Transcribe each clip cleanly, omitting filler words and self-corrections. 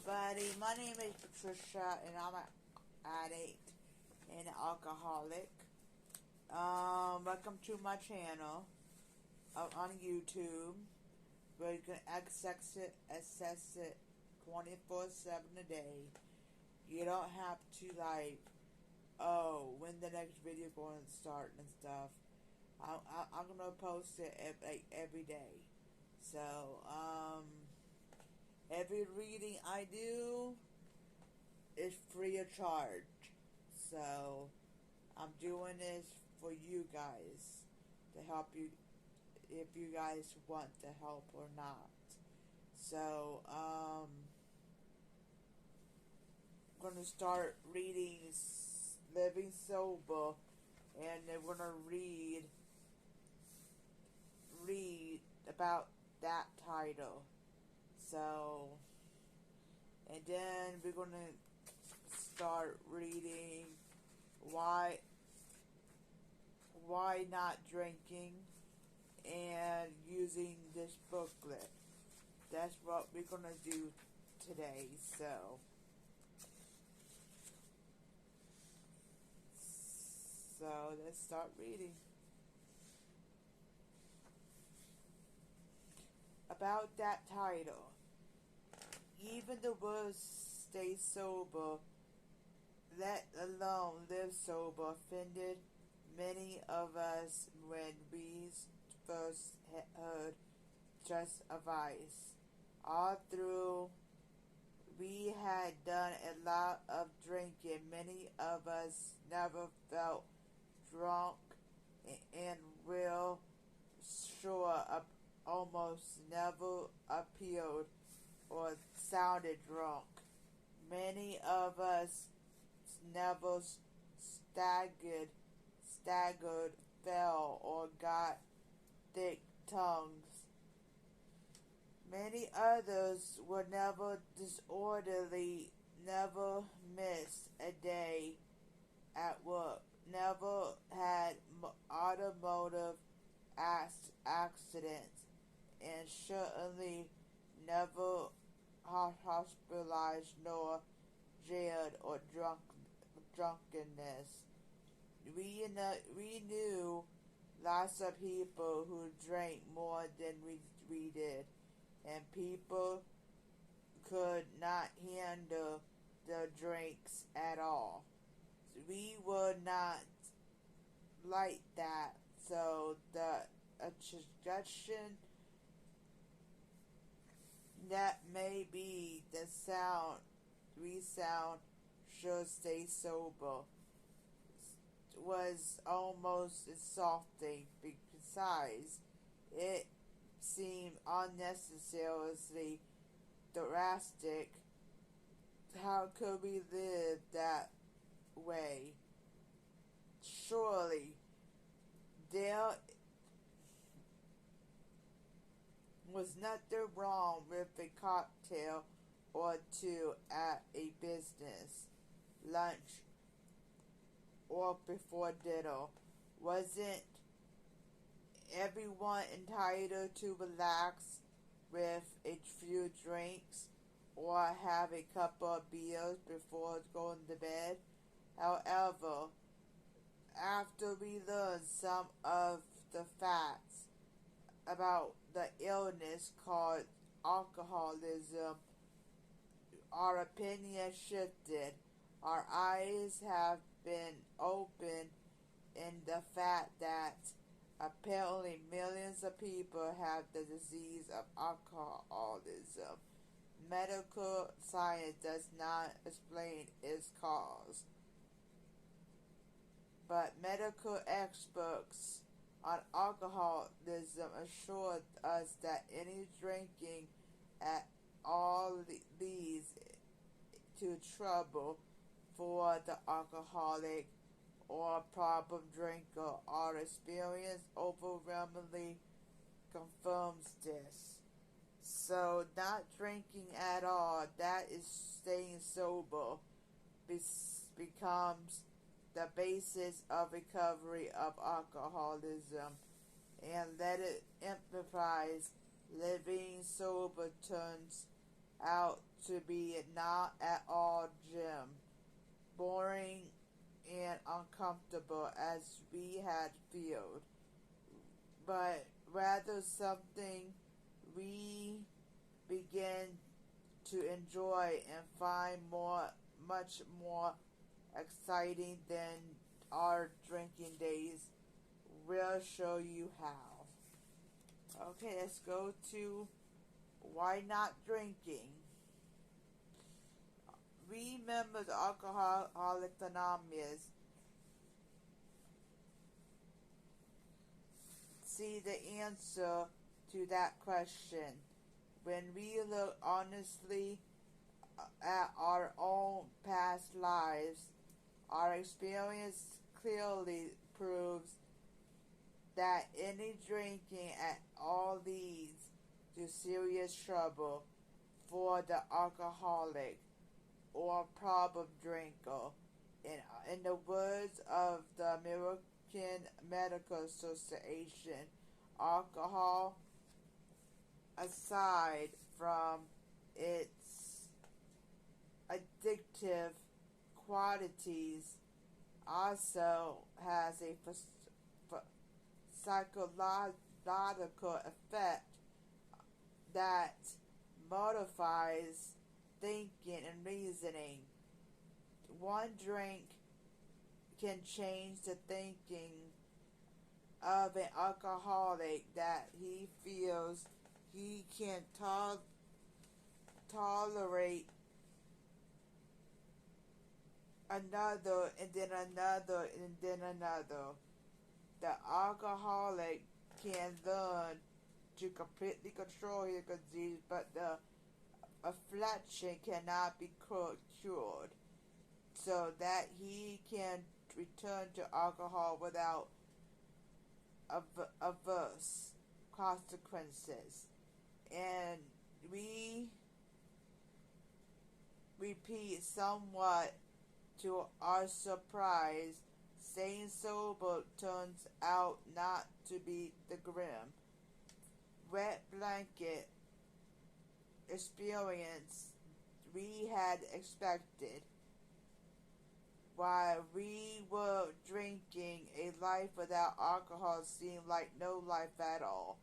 everybody. My name is Patricia, and I'm an addict and alcoholic. Welcome to my channel on YouTube. Where you can access it 24/7 a day. You don't have to when the next video going to start and stuff. I'm gonna post it every day. So every reading I do is free of charge. So I'm doing this for you guys to help you if you guys want the help or not. So I'm gonna start reading Living Sober, and then we're gonna read about that title. So, and then we're gonna start reading why not drinking and using this booklet. That's what we're gonna do today. So let's start reading. About that title. Even the words stay sober, let alone live sober, offended many of us when we first heard just advice. All through we had done a lot of drinking. Many of us never felt drunk and real sure almost never appeared or sounded drunk. Many of us never staggered, fell, or got thick tongues. Many others were never disorderly, never missed a day at work, never had automotive accidents, and certainly never hospitalized nor jailed or drunkenness. We knew lots of people who drank more than we did, and people could not handle the drinks at all. We were not like that, so the suggestion that maybe the sound should stay sober was almost insulting. Besides, it seemed unnecessarily drastic. How could we live that way? Surely there was nothing wrong with a cocktail or two at a business lunch or before dinner. Wasn't everyone entitled to relax with a few drinks or have a couple of beers before going to bed? However, after we learned some of the facts about the illness called alcoholism, our opinion shifted. Our eyes have been opened in the fact that apparently millions of people have the disease of alcoholism. Medical science does not explain its cause, but medical experts on alcoholism assured us that any drinking at all leads to trouble for the alcoholic or problem drinker. Our experience overwhelmingly confirms this. So not drinking at all, that is staying sober, becomes the basis of recovery of alcoholism, and let it emphasize living sober turns out to be not at all grim, boring, and uncomfortable as we had feared, but rather something we begin to enjoy and find much more exciting than our drinking days. We'll show you how. Okay, let's go to why not drinking. We members of Alcoholics Anonymous see the answer to that question when we look honestly at our own past lives. Our experience clearly proves that any drinking at all leads to serious trouble for the alcoholic or problem drinker. In the words of the American Medical Association, alcohol, aside from its addictive qualities, also has a psychological effect that modifies thinking and reasoning. One drink can change the thinking of an alcoholic that he feels he can tolerate another and then another and then another. The alcoholic can learn to completely control his disease, but the affliction cannot be cured, so that he can return to alcohol without adverse consequences. And we repeat somewhat to our surprise, staying sober turns out not to be the grim, wet blanket experience we had expected. While we were drinking, a life without alcohol seemed like no life at all.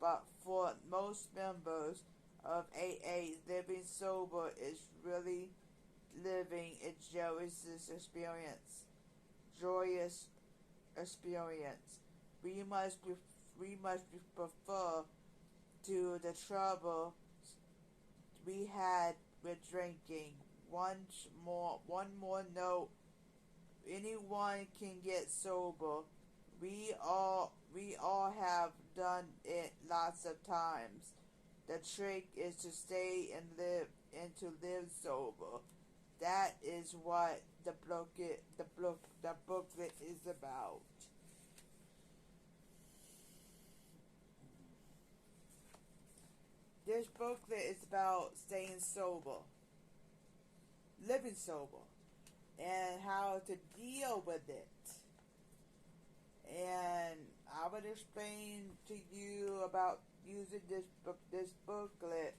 But for most members of AA, living sober is really living a joyous experience. We must prefer to the trouble we had with drinking. One more note: anyone can get sober. We all have done it lots of times. The trick is to stay and live sober. That is what the booklet is about. This booklet is about staying sober, living sober, and how to deal with it. And I would explain to you about using this booklet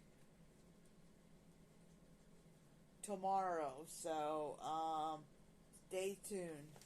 tomorrow. So stay tuned.